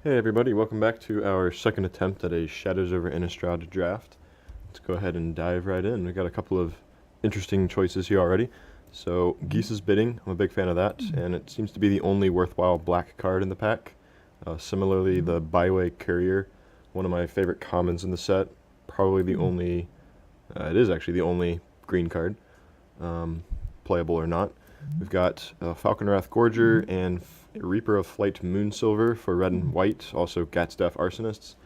Hey everybody, welcome back to our second attempt at a Shadows Over Innistrad Draft. Let's go ahead and dive right in. We've got a couple of interesting choices here already. So, Geese's Bidding, I'm a big fan of that, and it seems to be the only worthwhile black card in the pack. Similarly, the Byway Courier, one of my favorite commons in the set, probably the only, it is actually the only green card, playable or not. We've got Falconwrath Gorger and Reaper of Flight Moonsilver for red and white, also Gatstaff Arsonists.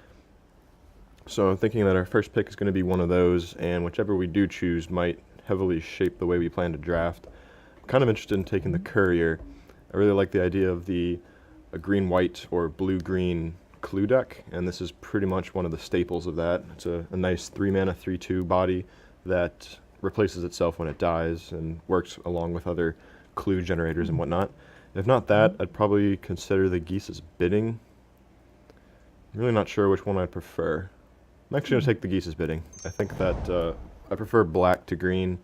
So I'm thinking that our first pick is going to be one of those, and whichever we do choose might heavily shape the way we plan to draft. I'm kind of interested in taking the Courier. I really like the idea of a green-white or blue-green clue deck, and this is pretty much one of the staples of that. It's a nice 3-mana, 3/2 body that replaces itself when it dies and works along with other clue generators and whatnot. If not that, I'd probably consider the Geese's Bidding. I'm really not sure which one I'd prefer. I'm actually going to take the Geese's Bidding. I think that I prefer black to green,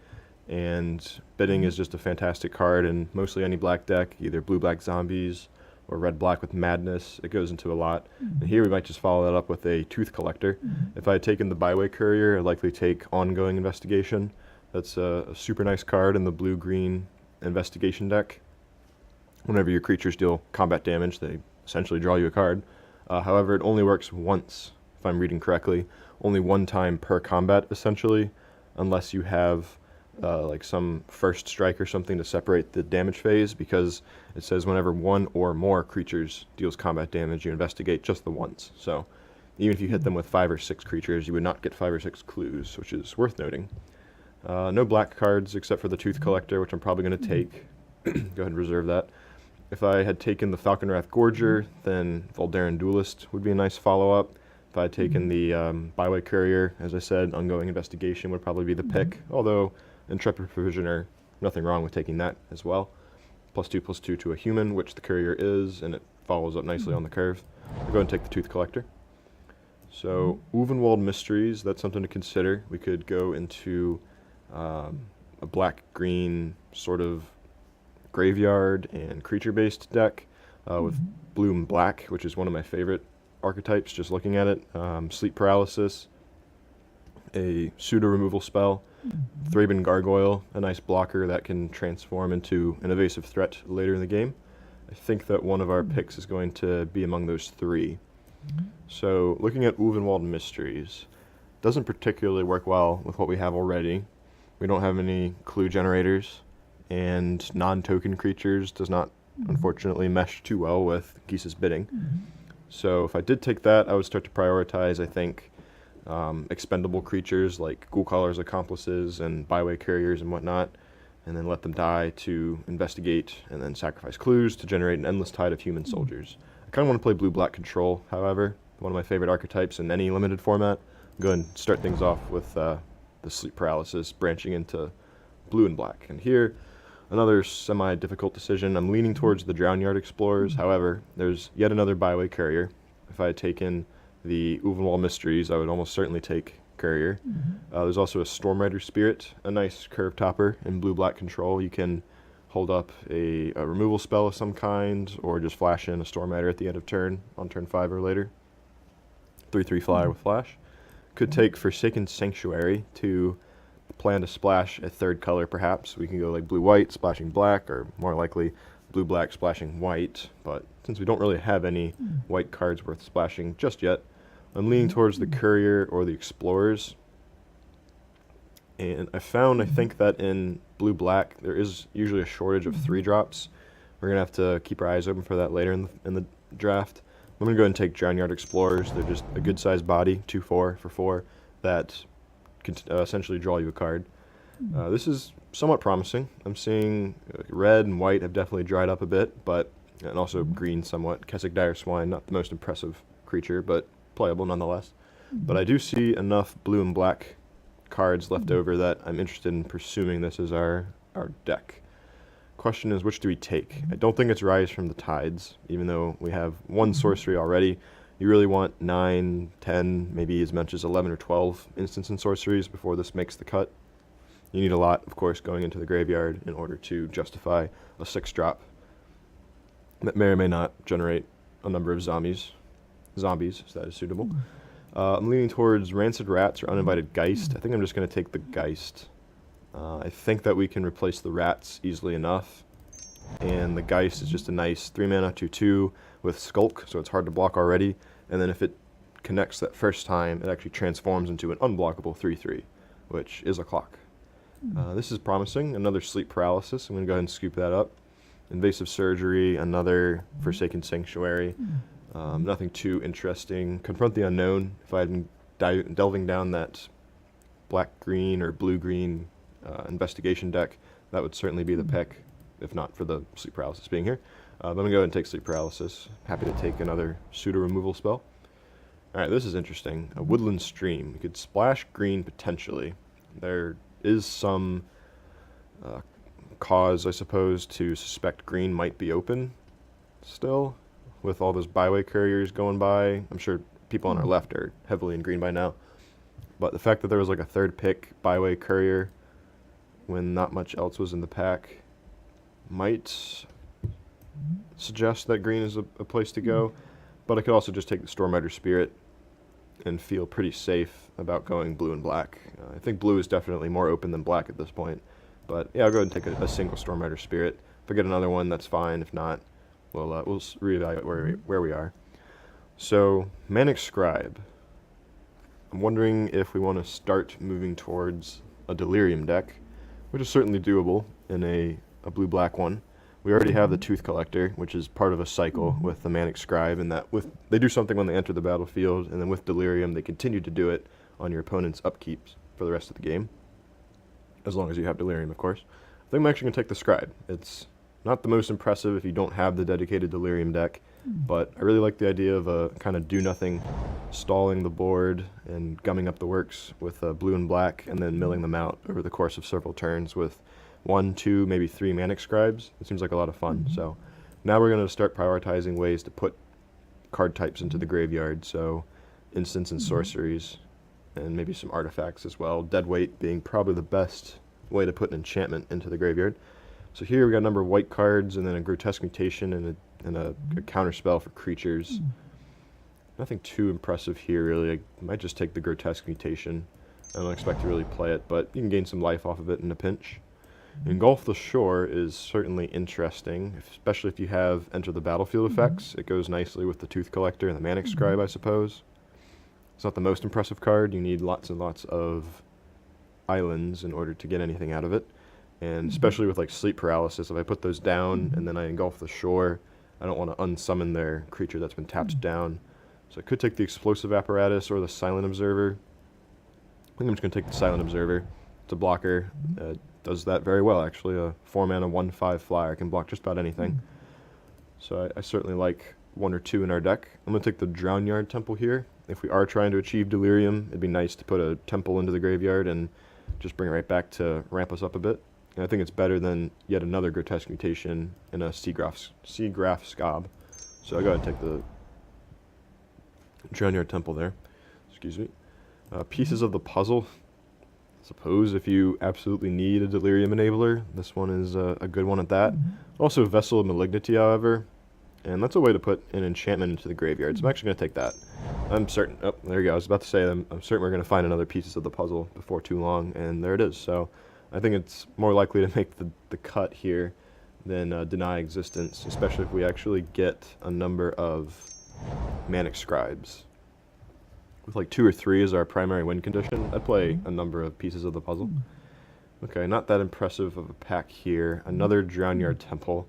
and Bidding is just a fantastic card in mostly any black deck, either blue-black zombies or red-black with Madness. It goes into a lot. And here we might just follow that up with a Tooth Collector. If I had taken the Byway Courier, I'd likely take Ongoing Investigation. That's a super nice card in the blue-green investigation deck. Whenever your creatures deal combat damage, they essentially draw you a card. However, it only works once, if I'm reading correctly. Only one time per combat, essentially, unless you have like some first strike or something to separate the damage phase, because it says whenever one or more creatures deals combat damage, you investigate just the once. So even if you hit them with 5 or 6 creatures, you would not get 5 or 6 clues, which is worth noting. No black cards except for the Tooth Collector, which I'm probably going to take. Go ahead and reserve that. If I had taken the Falconwrath Gorger, then Voldaren Duelist would be a nice follow-up. If I had taken the Byway Courier, as I said, Ongoing Investigation would probably be the pick, although Intrepid Provisioner, nothing wrong with taking that as well. +2/+2 to a human, which the Courier is, and it follows up nicely on the curve. I'll go ahead and take the Tooth Collector. So, Ulvenwald Mysteries, that's something to consider. We could go into a black-green sort of graveyard and creature-based deck with blue and black, which is one of my favorite archetypes, just looking at it. Sleep Paralysis, a pseudo-removal spell, Thraben Gargoyle, a nice blocker that can transform into an evasive threat later in the game. I think that one of our picks is going to be among those 3. So, looking at Ulvenwald Mysteries, doesn't particularly work well with what we have already. We don't have any clue generators, and non-token creatures does not, unfortunately, mesh too well with Geese's Bidding. So if I did take that, I would start to prioritize, I think, expendable creatures like Ghoulcaller's Accomplices and Byway Couriers and whatnot, and then let them die to investigate, and then sacrifice clues to generate an endless tide of human soldiers. I kind of want to play blue-black control, however, one of my favorite archetypes in any limited format. Go ahead and start things off with the Sleep Paralysis, branching into blue and black. And here, another semi-difficult decision. I'm leaning towards the Drownyard Explorers. However, there's yet another Byway Courier. If I had taken the Ulvenwald Mysteries, I would almost certainly take Courier. There's also a Stormrider Spirit, a nice curve topper in blue-black control. You can hold up a removal spell of some kind, or just flash in a Stormrider at the end of turn, on turn 5 or later. 3/3 flyer with flash. Could take Forsaken Sanctuary to plan to splash a 3rd color, perhaps. We can go like blue-white, splashing black, or more likely blue-black, splashing white. But since we don't really have any white cards worth splashing just yet, I'm leaning towards the Courier or the Explorers. And I found, I think, that in blue-black, there is usually a shortage of 3-drops. We're going to have to keep our eyes open for that later in the draft. I'm going to go ahead and take Drownyard Explorers. They're just a good-sized body, 2/4 for 4, that can essentially draw you a card. This is somewhat promising. I'm seeing red and white have definitely dried up a bit, and also green somewhat. Keswick Dire Swine, not the most impressive creature, but playable nonetheless. But I do see enough blue and black cards left over that I'm interested in pursuing this as our deck. Question is, which do we take? I don't think it's Rise from the Tides, even though we have 1 sorcery already. You really want 9, 10, maybe as much as 11 or 12 instants and sorceries before this makes the cut. You need a lot, of course, going into the graveyard in order to justify a 6-drop that may or may not generate a number of zombies. zombies, so that is suitable. I'm leaning towards Rancid Rats or Uninvited Geist. I think I'm just going to take the Geist. I think that we can replace the Rats easily enough. And the Geist is just a nice 3 mana 2/2 with Skulk, so it's hard to block already. And then if it connects that first time, it actually transforms into an unblockable 3/3, which is a clock. This is promising. Another Sleep Paralysis. I'm going to go ahead and scoop that up. Invasive Surgery, another Forsaken Sanctuary. Nothing too interesting. Confront the Unknown. If I had been delving down that black-green or blue-green investigation deck, that would certainly be the pick, if not for the Sleep Paralysis being here. But I'm going to go ahead and take Sleep Paralysis. Happy to take another pseudo removal spell. Alright, this is interesting. A Woodland Stream. You could splash green potentially. There is some cause, I suppose, to suspect green might be open still, with all those byway couriers going by. I'm sure people on our left are heavily in green by now. But the fact that there was like a third pick byway courier when not much else was in the pack might suggest that green is a place to go. But I could also just take the Stormrider Spirit and feel pretty safe about going blue and black. I think blue is definitely more open than black at this point. But yeah, I'll go ahead and take a single Stormrider Spirit. If I get another one, that's fine. If not, we'll reevaluate where we are. So, Manic Scribe. I'm wondering if we want to start moving towards a Delirium deck, which is certainly doable in a blue-black one. We already have the Tooth Collector, which is part of a cycle with the Manic Scribe, and that they do something when they enter the battlefield, and then with Delirium, they continue to do it on your opponent's upkeeps for the rest of the game. As long as you have Delirium, of course. I think I'm actually going to take the Scribe. It's not the most impressive if you don't have the dedicated Delirium deck, but I really like the idea of kind of do-nothing, stalling the board and gumming up the works with blue and black, and then milling them out over the course of several turns with 1, 2, maybe 3 Manic Scribes. It seems like a lot of fun. So now we're going to start prioritizing ways to put card types into the graveyard. So instants and sorceries, and maybe some artifacts as well. Deadweight being probably the best way to put an enchantment into the graveyard. So here we got a number of white cards, and then a Grotesque Mutation and a counter spell for creatures. Nothing too impressive here, really. I might just take the Grotesque Mutation. I don't expect to really play it, but you can gain some life off of it in a pinch. Engulf the Shore is certainly interesting, especially if you have Enter the Battlefield effects. It goes nicely with the Tooth Collector and the Manic Scribe, I suppose. It's not the most impressive card. You need lots and lots of islands in order to get anything out of it. And especially with like Sleep Paralysis, if I put those down and then I Engulf the Shore, I don't want to unsummon their creature that's been tapped down. So I could take the Explosive Apparatus or the Silent Observer. I think I'm just going to take the Silent Observer. It's a blocker. Does that very well, actually. A 4 mana 1/5 flyer can block just about anything. So I certainly like 1 or 2 in our deck. I'm going to take the Drownyard Temple here. If we are trying to achieve Delirium, it'd be nice to put a temple into the graveyard and just bring it right back to ramp us up a bit. And I think it's better than yet another Grotesque Mutation in a Seagraph Scob. So I'll go ahead and take the Drownyard Temple there. Excuse me. Pieces of the Puzzle. I suppose if you absolutely need a Delirium Enabler, this one is a good one at that. Also Vessel of Malignity, however. And that's a way to put an enchantment into the graveyard, so I'm actually going to take that. I'm certain, oh, there you go, I was about to say, I'm certain we're going to find another Pieces of the Puzzle before too long, and there it is. So I think it's more likely to make the cut here than deny existence, especially if we actually get a number of Manic Scribes. With like 2 or 3 as our primary win condition, I'd play a number of Pieces of the Puzzle. Okay, not that impressive of a pack here. Another Drownyard Temple.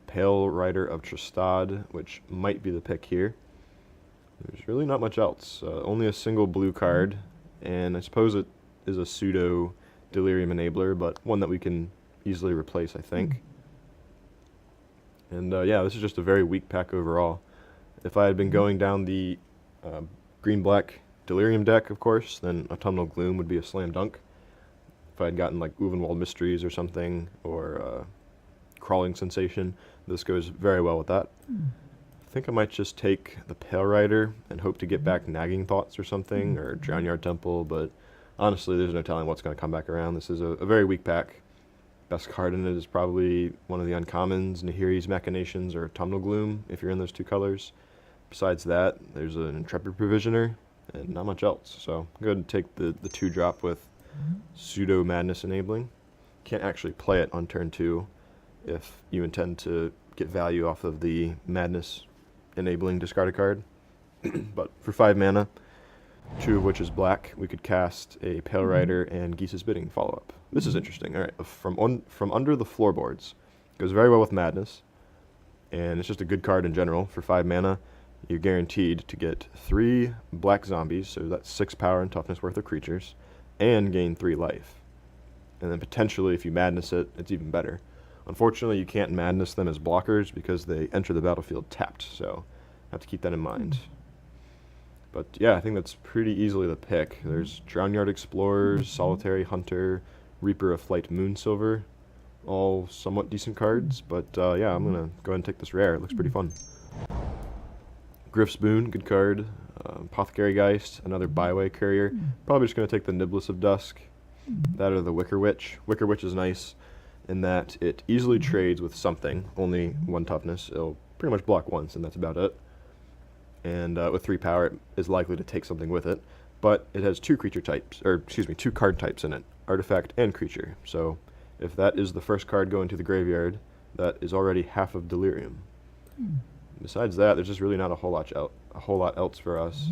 Pale Rider of Tristad, which might be the pick here. There's really not much else. Only a single blue card, and I suppose it is a pseudo Delirium Enabler, but one that we can easily replace, I think. And yeah, this is just a very weak pack overall. If I had been going down the green-black Delirium deck, of course, then Autumnal Gloom would be a slam dunk. If I had gotten like Uvenwald Mysteries or something, or Crawling Sensation, this goes very well with that. I think I might just take the Pale Rider and hope to get back Nagging Thoughts or something, or Drownyard Temple, but honestly, there's no telling what's going to come back around. This is a very weak pack. Best card in it is probably one of the uncommons, Nahiri's Machinations or Autumnal Gloom, if you're in those 2 colors. Besides that, there's an Intrepid Provisioner, and not much else. So I'm going to take the 2-drop with Pseudo Madness Enabling. Can't actually play it on turn 2 if you intend to get value off of the Madness Enabling discarded card. But for 5 mana, 2 of which is black, we could cast a Pale Rider and Geese's Bidding follow-up. This is interesting. All right, from under the floorboards. Goes very well with Madness, and it's just a good card in general. For 5 mana, you're guaranteed to get 3 black zombies, so that's 6 power and toughness worth of creatures, and gain 3 life. And then potentially, if you Madness it, it's even better. Unfortunately, you can't Madness them as blockers because they enter the battlefield tapped, so have to keep that in mind. But yeah, I think that's pretty easily the pick. There's Drownyard Explorers, Solitary Hunter, Reaper of Flight Moonsilver, all somewhat decent cards, but yeah, I'm going to go ahead and take this rare. It looks pretty fun. Griff's Boon, good card. Apothecary Geist, another Byway Courier. Probably just going to take the Niblis of Dusk. That or the Wicker Witch. Wicker Witch is nice in that it easily trades with something, only 1 toughness. It'll pretty much block once, and that's about it. And with 3 power, it is likely to take something with it. But it has 2 creature types, or excuse me, 2 card types in it, artifact and creature. So if that is the first card going to the graveyard, that is already half of Delirium. Besides that, there's just really not a whole lot else for us.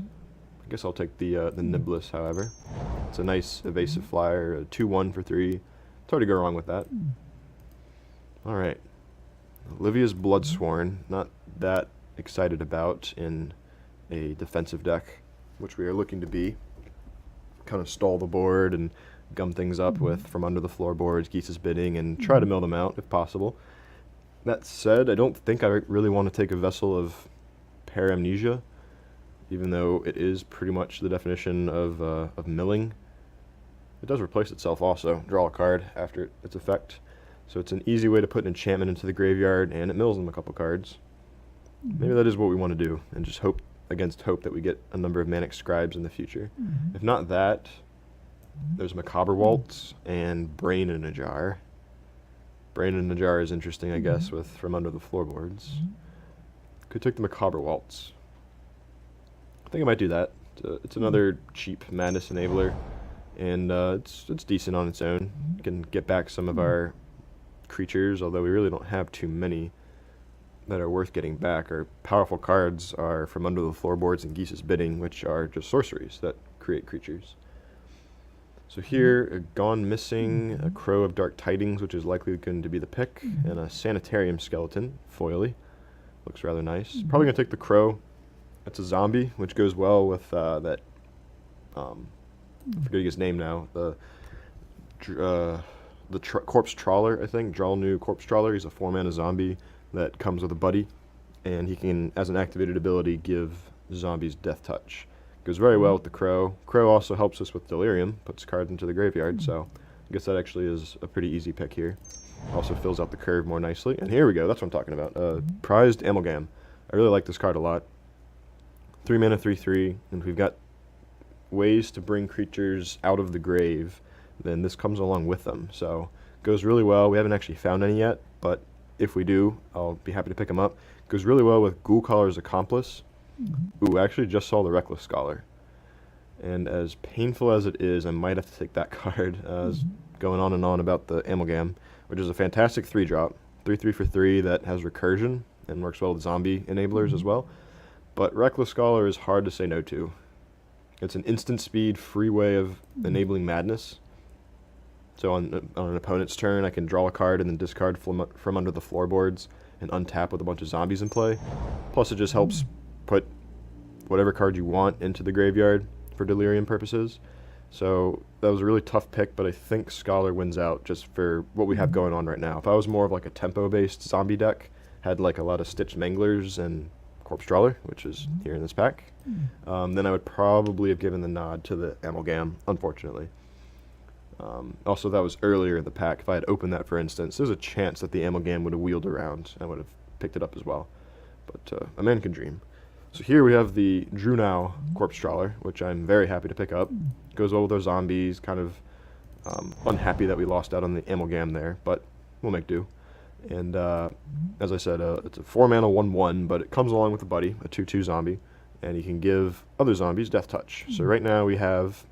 I guess I'll take the Niblis, however. It's a nice evasive flyer, a 2/1 for 3. It's hard to go wrong with that. Alright. Olivia's Bloodsworn, not that excited about in a defensive deck, which we are looking to be. Kind of stall the board and gum things up with from under the floorboards, Geese's Bidding, and try to mill them out if possible. That said, I don't think I really want to take a Vessel of Paramnesia, even though it is pretty much the definition of milling. It does replace itself also, draw a card after its effect. So it's an easy way to put an enchantment into the graveyard, and it mills them a couple cards. Maybe that is what we want to do, and just hope against hope that we get a number of Manic Scribes in the future. If not that, there's Macabre Waltz and Brain in a Jar. Brain in a Jar is interesting, I guess, with from under the floorboards. Could take the Macabre Waltz. I think I might do that. It's another cheap Madness Enabler, and it's decent on its own. We can get back some of our creatures, although we really don't have too many that are worth getting back. Our powerful cards are from under the floorboards and Geese's Bidding, which are just sorceries that create creatures. So here, a Gone Missing, a Crow of Dark Tidings, which is likely going to be the pick, and a Sanitarium Skeleton, foily. Looks rather nice. Probably going to take the Crow. That's a zombie, which goes well with that, I'm forgetting his name now, the Corpse Trawler, I think, Dralnu Corpse Trawler. He's a 4-mana zombie that comes with a buddy, and he can, as an activated ability, give zombies Death Touch. Goes very well with the Crow. Crow also helps us with Delirium, puts cards into the graveyard, so I guess that actually is a pretty easy pick here. Also fills out the curve more nicely. And here we go, that's what I'm talking about. Prized Amalgam. I really like this card a lot. 3 mana, 3/3, and if we've got ways to bring creatures out of the grave, then this comes along with them. So goes really well. We haven't actually found any yet, but if we do, I'll be happy to pick them up. Goes really well with Ghoulcaller's Accomplice. Ooh, I actually just saw the Reckless Scholar. And as painful as it is, I might have to take that card. I was going on and on about the Amalgam, which is a fantastic 3-drop. 3/3 for 3 that has recursion and works well with zombie enablers as well. But Reckless Scholar is hard to say no to. It's an instant speed, free way of enabling madness. So on an opponent's turn, I can draw a card and then discard from under the floorboards and untap with a bunch of zombies in play. Plus, it just helps put whatever card you want into the graveyard for Delirium purposes. So that was a really tough pick, but I think Scholar wins out just for what we have going on right now. If I was more of like a tempo-based zombie deck, had like a lot of Stitched Manglers and Corpse Trawler, which is here in this pack, then I would probably have given the nod to the Amalgam, unfortunately. Also, that was earlier in the pack. If I had opened that, for instance, there's a chance that the Amalgam would have wheeled around. I would have picked it up as well. But a man can dream. So here we have the Drunau Corpse Trawler, which I'm very happy to pick up. Goes well with our zombies, kind of unhappy that we lost out on the Amalgam there, but we'll make do. And as I said, it's a 4-mana 1/1, but it comes along with a buddy, a 2/2 zombie, and you can give other zombies Death Touch. So right now we have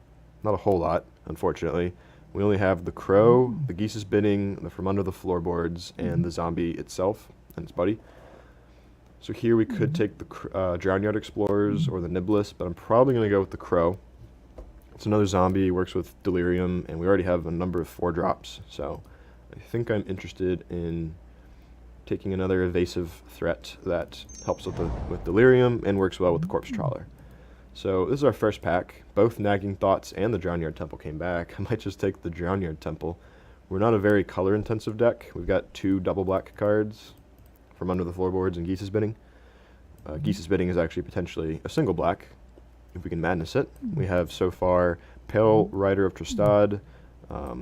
not a whole lot, unfortunately. We only have the Crow, the Geese's Bidding, the From Under the Floorboards, and the zombie itself and its buddy. So here we could take the Drownyard Explorers or the Niblis, but I'm probably going to go with the Crow. It's another zombie, works with Delirium, and we already have a number of 4-drops, so I think I'm interested in taking another evasive threat that helps with Delirium and works well with the Corpse Trawler. So this is our first pack. Both Nagging Thoughts and the Drownyard Temple came back. I might just take the Drownyard Temple. We're not a very color-intensive deck. We've got 2 double black cards, From Under the Floorboards and Geese's Bidding. Geese's Bidding is actually potentially a single black, if we can madness it. We have so far Pale Rider of Tristad,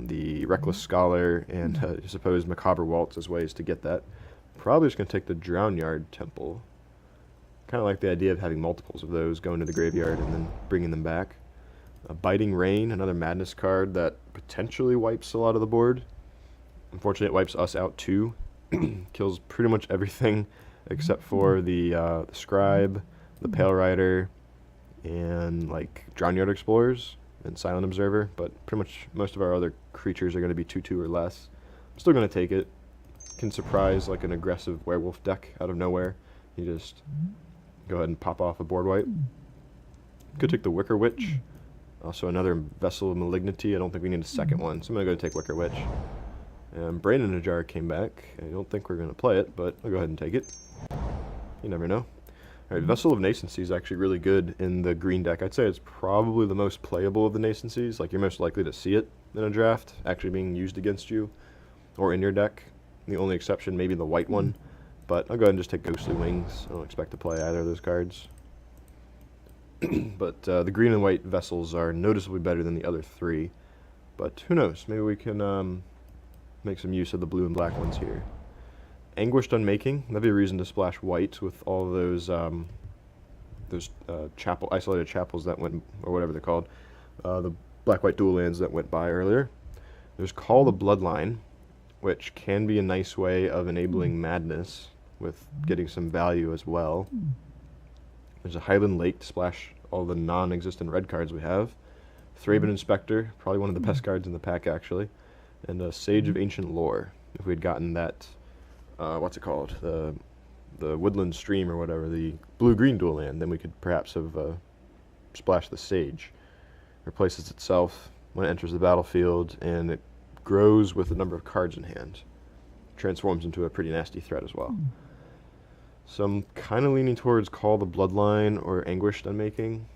the Reckless Scholar, and I suppose Macabre Waltz as ways to get that. Probably just going to take the Drownyard Temple. Kind of like the idea of having multiples of those going to the graveyard and then bringing them back. Biting Rain, another madness card that potentially wipes a lot of the board. Unfortunately, it wipes us out too. Kills pretty much everything except for the Scribe, the Pale Rider, and like Drownyard Explorers and Silent Observer, but pretty much most of our other creatures are going to be 2/2 or less. I'm still going to take it. Can surprise like an aggressive werewolf deck out of nowhere. You just go ahead and pop off a board wipe. Could take the Wicker Witch. Also another Vessel of Malignity. I don't think we need a second one, so I'm going to go take Wicker Witch. Brain in a Jar came back. I don't think we're going to play it, but I'll go ahead and take it. You never know. Alright, Vessel of Nascency is actually really good in the green deck. I'd say it's probably the most playable of the Nascencies. Like, you're most likely to see it in a draft, actually being used against you, or in your deck. The only exception, maybe the white one. But I'll go ahead and just take Ghostly Wings. I don't expect to play either of those cards. But the green and white Vessels are noticeably better than the other 3. But who knows? Maybe we can make some use of the blue and black ones here. Anguished Unmaking. That'd be a reason to splash white with all those isolated chapels that went, or whatever they're called. The black-white dual lands that went by earlier. There's Call the Bloodline, which can be a nice way of enabling madness with getting some value as well. There's a Highland Lake to splash all the non-existent red cards we have. Thraben Inspector, probably one of the best cards in the pack actually. And a Sage of Ancient Lore. If we had gotten that, what's it called? The Woodland Stream or whatever, the blue-green dual land, then we could perhaps have splashed the Sage. Replaces itself when it enters the battlefield, and it grows with the number of cards in hand. Transforms into a pretty nasty threat as well. So I'm kind of leaning towards Call the Bloodline or Anguished Unmaking.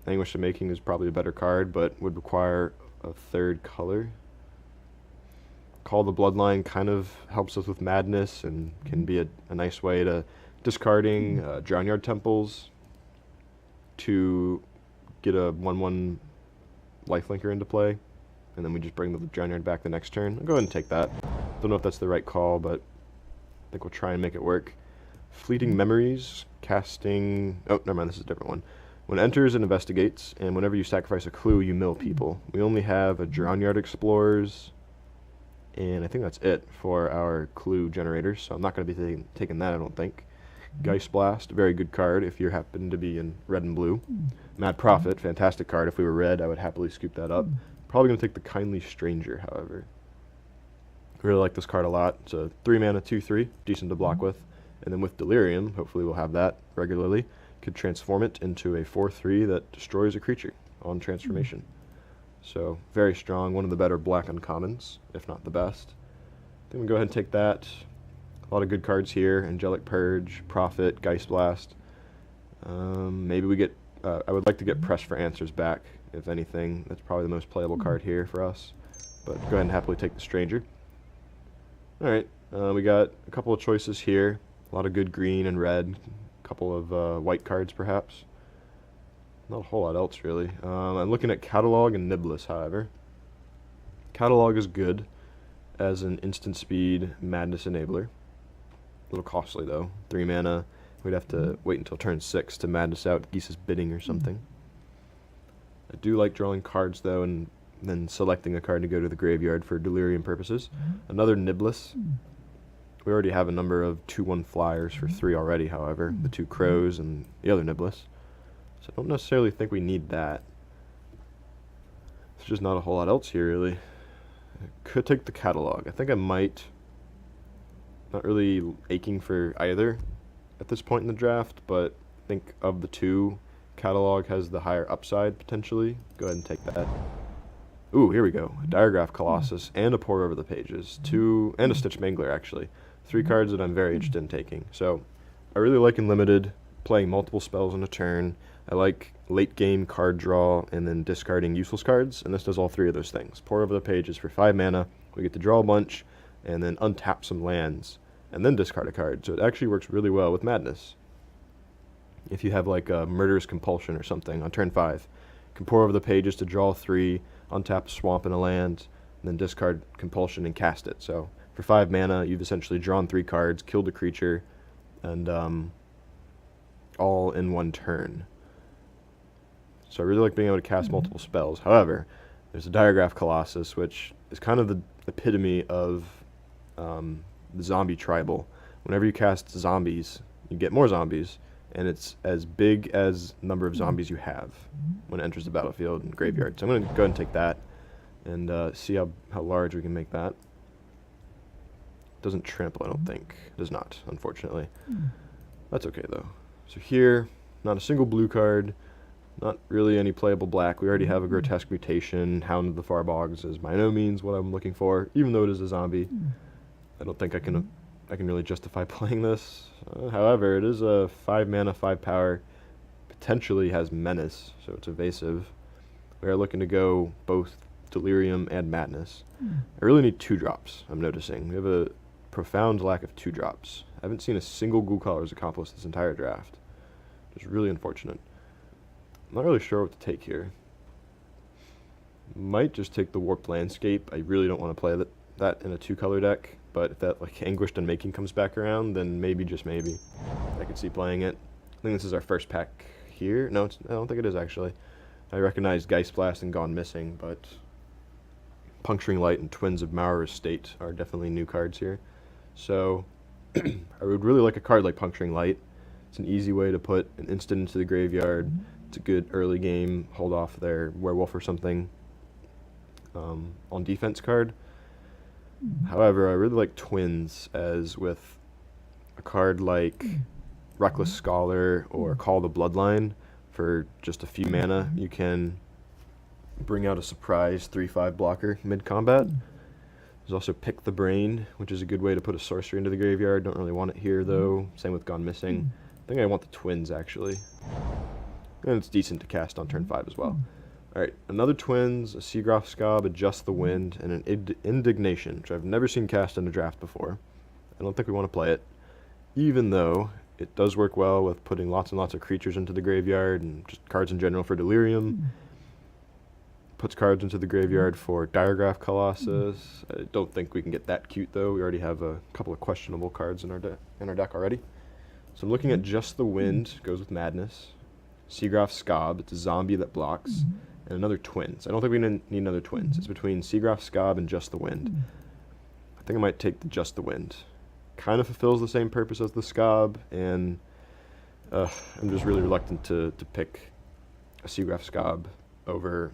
Anguished Unmaking is probably a better card, but would require a 3rd color. Call the Bloodline kind of helps us with madness and can be a nice way to discarding Drownyard Temples to get a 1/1 lifelinker into play, and then we just bring the Drownyard back the next turn. I'll go ahead and take that. Don't know if that's the right call, but I think we'll try and make it work. Fleeting Memories, casting... Oh, never mind, this is a different one. When it enters, it investigates, and whenever you sacrifice a clue, you mill people. We only have a Drownyard Explorers, and I think that's it for our clue generators, so I'm not going to be taking that, I don't think. Geist Blast, very good card if you happen to be in red and blue. Mad Prophet, fantastic card. If we were red, I would happily scoop that up. Probably going to take the Kindly Stranger, however. I really like this card a lot. It's a 3-mana 2/3, decent to block with. And then with Delirium, hopefully we'll have that regularly. Could transform it into a 4/3 that destroys a creature on transformation. So, very strong. One of the better black uncommons, if not the best. I think we go ahead and take that. A lot of good cards here. Angelic Purge, Prophet, Geist Blast. Maybe we get... I would like to get Press for Answers back, if anything. That's probably the most playable card here for us. But go ahead and happily take the Stranger. Alright, we got a couple of choices here. A lot of good green and red. A couple of white cards, perhaps. Not a whole lot else, really. I'm looking at Catalog and Niblis, however. Catalog is good as an instant speed madness enabler. A little costly, though. 3 mana. We'd have to wait until turn 6 to madness out Geese's Bidding or something. I do like drawing cards, though, and then selecting a card to go to the graveyard for Delirium purposes. Another Niblis. We already have a number of 2/1 flyers for 3 already, however, the 2 crows and the other Niblis. So I don't necessarily think we need that. There's just not a whole lot else here, really. I could take the catalog. I think I might. Not really aching for either at this point in the draft, but I think of the 2, catalog has the higher upside, potentially. Go ahead and take that. Ooh, here we go. A Diregraph Colossus and a Pour Over the Pages. 2, and a Stitch Mangler, actually. 3 cards that I'm very interested in taking. So, I really like in Limited, playing multiple spells in a turn. I like late game card draw and then discarding useless cards, and this does all 3 of those things. Pour Over the Pages for 5 mana, we get to draw a bunch, and then untap some lands, and then discard a card. So it actually works really well with Madness. If you have like a Murderous Compulsion or something on turn 5, you can Pour Over the Pages to draw 3, untap a swamp and a land, and then discard Compulsion and cast it. So for 5 mana, you've essentially drawn 3 cards, killed a creature, and all in one turn. So I really like being able to cast multiple spells. However, there's a Diregraph Colossus, which is kind of the epitome of the zombie tribal. Whenever you cast zombies, you get more zombies, and it's as big as the number of zombies you have when it enters the battlefield and graveyard. So I'm going to go ahead and take that and see how large we can make that. Doesn't trample, I don't think. It does not, unfortunately. That's okay, though. So here, not a single blue card, not really any playable black. We already have a Grotesque Mutation. Hound of the Farbogs is by no means what I'm looking for, even though it is a zombie. I don't think I can really justify playing this. However, it is a 5 mana, 5 power, potentially has Menace, so it's evasive. We are looking to go both Delirium and Madness. I really need 2 drops, I'm noticing. We have a profound lack of 2 drops. I haven't seen a single Ghoul Caller's Accomplice this entire draft. It's really unfortunate. I'm not really sure what to take here. Might just take the Warped Landscape. I really don't want to play that in a 2-color deck, but if that like Anguished Unmaking comes back around, then maybe, just maybe, I could see playing it. I think this is our first pack here. No, I don't think it is, actually. I recognize Geist Blast and Gone Missing, but Puncturing Light and Twins of Maurer State are definitely new cards here. So I would really like a card like Puncturing Light. It's an easy way to put an instant into the graveyard. It's a good early game hold off their Werewolf or something on defense card. However, I really like Twins, as with a card like Reckless Scholar or Call the Bloodline. For just a few mana, you can bring out a surprise 3/5 blocker mid-combat. There's also Pick the Brain, which is a good way to put a sorcery into the graveyard. Don't really want it here, though. Same with Gone Missing. I think I want the Twins, actually. And it's decent to cast on turn 5 as well. Alright, another Twins, a Seagroth Scob, a Just the Wind, and an Indignation, which I've never seen cast in a draft before. I don't think we want to play it, even though it does work well with putting lots and lots of creatures into the graveyard, and just cards in general for Delirium. Puts cards into the graveyard for Diregraph Colossus. I don't think we can get that cute, though. We already have a couple of questionable cards in our deck already. So I'm looking at Just the Wind, goes with Madness. Seagroth Scob, it's a zombie that blocks. And another Twins. I don't think we need another Twins. It's between Seagroth Scob and Just the Wind. I think I might take the Just the Wind. Kind of fulfills the same purpose as the Scob, and I'm just really reluctant to pick a Seagroth Scob over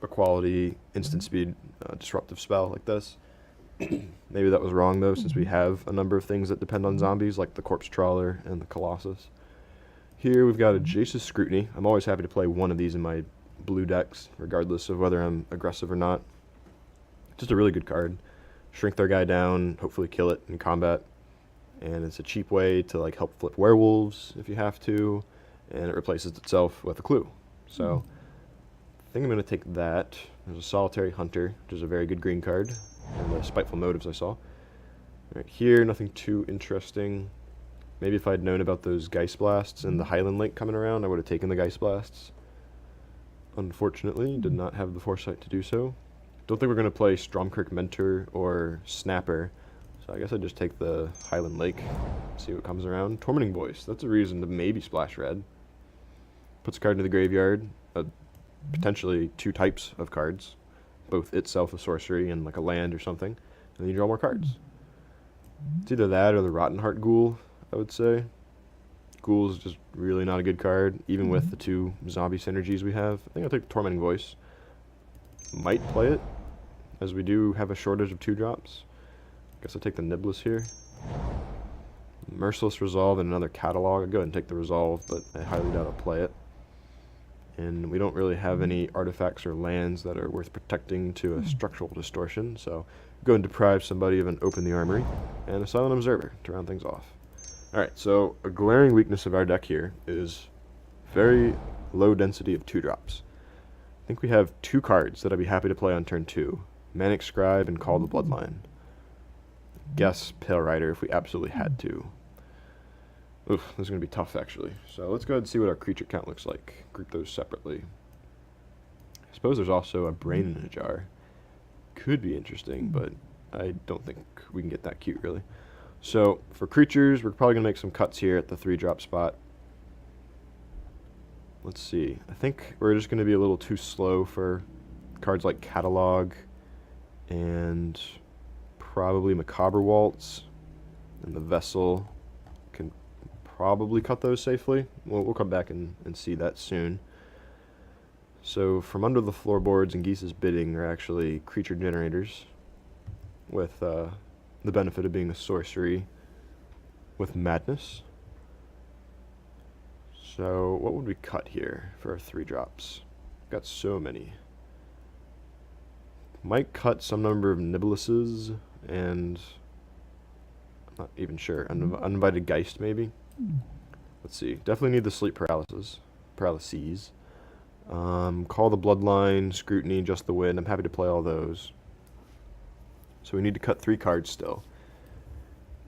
a quality instant speed disruptive spell like this. Maybe that was wrong, though, since we have a number of things that depend on zombies, like the Corpse Trawler and the Colossus. Here we've got a Jace's Scrutiny. I'm always happy to play one of these in my blue decks, regardless of whether I'm aggressive or not. Just a really good card. Shrink their guy down, hopefully kill it in combat. And it's a cheap way to like help flip werewolves if you have to, and it replaces itself with a clue. So I think I'm going to take that. There's a Solitary Hunter, which is a very good green card, and the Spiteful Motives I saw. Right here, nothing too interesting. Maybe if I'd known about those Geist Blasts and the Highland Link coming around, I would have taken the Geist Blasts. Unfortunately, did not have the foresight to do so. Don't think we're going to play Stromkirk Mentor or Snapper, so I guess I'd just take the Highland Lake, see what comes around. Tormenting Voice, that's a reason to maybe splash red. Puts a card into the graveyard, potentially 2 types of cards, both itself a sorcery and like a land or something, and then you draw more cards. It's either that or the Rotten Heart Ghoul, I would say. Ghoul is just really not a good card, even with the 2 zombie synergies we have. I think I'll take the Tormenting Voice. Might play it, as we do have a shortage of 2-drops. Guess I'll take the Niblis here. Merciless Resolve and another Catalog. I'll go ahead and take the Resolve, but I highly doubt I'll play it. And we don't really have any artifacts or lands that are worth protecting to a Structural Distortion, so go and deprive somebody of an Open the Armory and a Silent Observer to round things off. Alright, so a glaring weakness of our deck here is very low density of 2-drops. I think we have 2 cards that I'd be happy to play on turn 2. Manic Scribe and Call the Bloodline. Guess Pale Rider if we absolutely had to. Oof, this is going to be tough actually. So let's go ahead and see what our creature count looks like. Group those separately. I suppose there's also a Brain in a Jar. Could be interesting, but I don't think we can get that cute really. So for creatures, we're probably going to make some cuts here at the 3-drop spot. Let's see. I think we're just going to be a little too slow for cards like Catalog and probably Macabre Waltz and the Vessel. Can probably cut those safely. We'll come back and see that soon. So from under the floorboards and Geese's Bidding are actually creature generators with the benefit of being a sorcery with Madness. So what would we cut here for our 3-drops? Got so many. Might cut some number of Niblises and I'm not even sure. Uninvited Geist maybe? Let's see. Definitely need the Sleep Paralyses. Call the Bloodline, Scrutiny, Just the Wind. I'm happy to play all those. So we need to cut 3 cards still.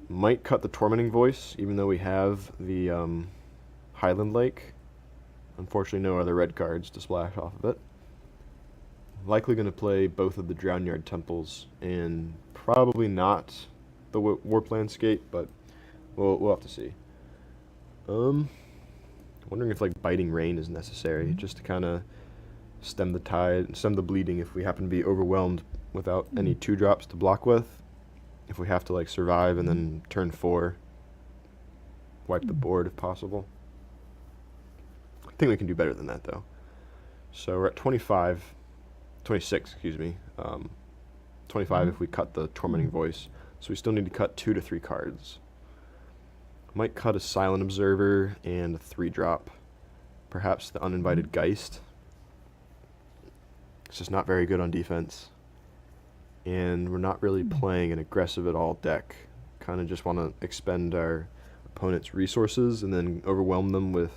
Might cut the Tormenting Voice, even though we have the Highland Lake. Unfortunately, no other red cards to splash off of it. Likely going to play both of the Drownyard Temples, and probably not the Warp Landscape, but we'll have to see. Wondering if like Biting Rain is necessary, just to kind of stem the tide, stem the bleeding if we happen to be overwhelmed without any 2-drops to block with. If we have to like survive and then turn 4, wipe the board if possible. I think we can do better than that though. So we're at 26, excuse me. 25 if we cut the Tormenting Voice. So we still need to cut 2 to 3 cards. Might cut a Silent Observer and a 3-drop. Perhaps the Uninvited Geist. It's just not very good on defense. And we're not really playing an aggressive at all deck. Kind of just want to expend our opponent's resources and then overwhelm them with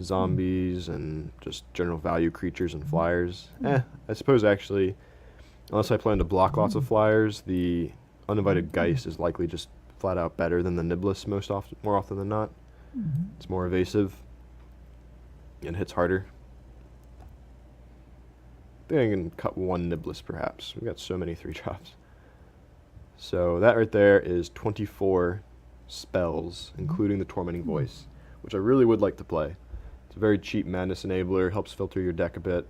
zombies and just general value creatures and flyers. I suppose actually, unless I plan to block lots of flyers, the Uninvited Geist is likely just flat out better than the Niblis more often than not. It's more evasive and hits harder. I think I can cut 1 Niblis perhaps. We've got so many 3-drops. So that right there is 24 spells, including the Tormenting Voice, which I really would like to play. It's a very cheap Madness Enabler, helps filter your deck a bit,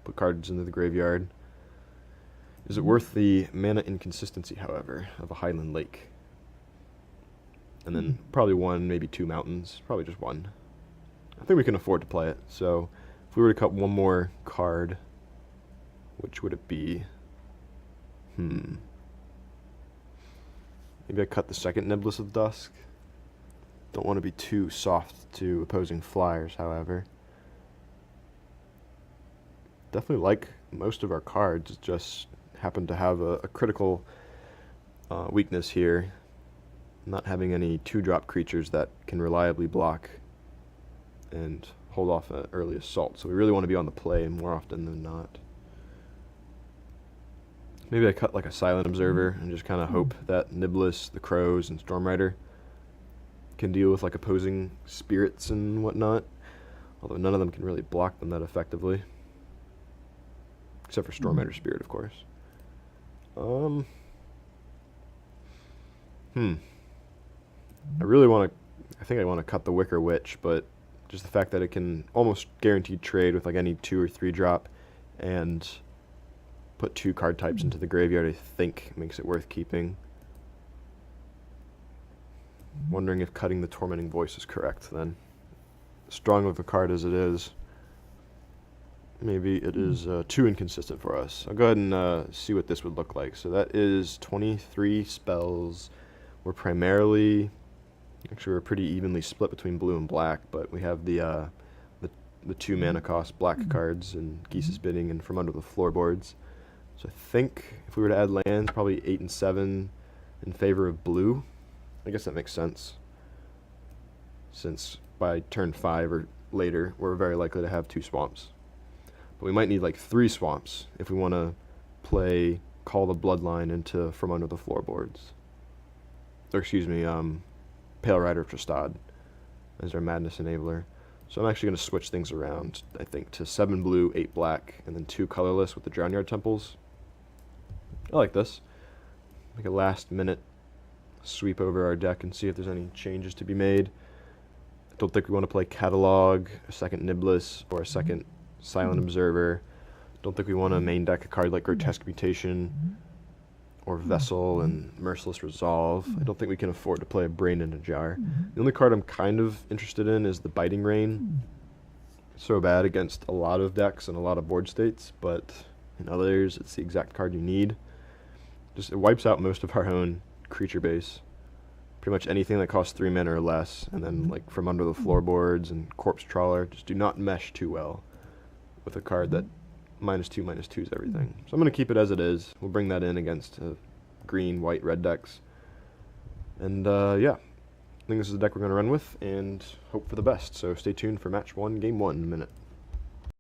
put cards into the graveyard. Is it worth the mana inconsistency, however, of a Highland Lake? And then probably 1, maybe 2 mountains. Probably just 1. I think we can afford to play it. So if we were to cut 1 more card, which would it be? Maybe I cut the second Niblis of Dusk. Don't want to be too soft to opposing flyers, however. Definitely like most of our cards, just happen to have a critical weakness here. Not having any 2-drop creatures that can reliably block and hold off an early assault. So we really want to be on the play more often than not. Maybe I cut like a Silent Observer and just kind of hope that Niblis, the Crows, and Stormrider can deal with like opposing spirits and whatnot. Although none of them can really block them that effectively. Except for Stormrider Spirit, of course. I really want to, I think I want to cut the Wicker Witch, but just the fact that it can almost guaranteed trade with like any 2 or 3-drop and put 2 card types into the graveyard, I think makes it worth keeping. Wondering if cutting the Tormenting Voice is correct then. Strong of a card as it is, maybe it is too inconsistent for us. I'll go ahead and see what this would look like. So that is 23 spells. We're primarily, actually we're pretty evenly split between blue and black, but we have the 2 mana cost black cards and Geese's Bidding and From Under the Floorboards. So I think if we were to add lands, probably 8 and 7 in favor of blue. I guess that makes sense, since by turn 5 or later, we're very likely to have 2 swamps. But we might need like 3 swamps if we want to play Call the Bloodline into From Under the Floorboards. Or excuse me, Pale Rider of Tristad as our Madness Enabler. So I'm actually going to switch things around, I think, to 7 blue, 8 black, and then 2 colorless with the Drownyard Temples. I like this. Make a last minute sweep over our deck and see if there's any changes to be made. I don't think we want to play Catalog, a second Niblis, or a second Silent Observer. Don't think we want to main deck a card like Grotesque Mutation, or Vessel and Merciless Resolve. I don't think we can afford to play a Brain in a Jar. The only card I'm kind of interested in is the Biting Rain. So bad against a lot of decks and a lot of board states, but in others it's the exact card you need. Just it wipes out most of our own creature base. Pretty much anything that costs 3 mana or less, and then like From Under the Floorboards and Corpse Trawler just do not mesh too well with a card that -2/-2s everything. So I'm going to keep it as it is. We'll bring that in against green, white, red decks. And yeah, I think this is the deck we're going to run with and hope for the best. So stay tuned for match 1, game 1 in a minute.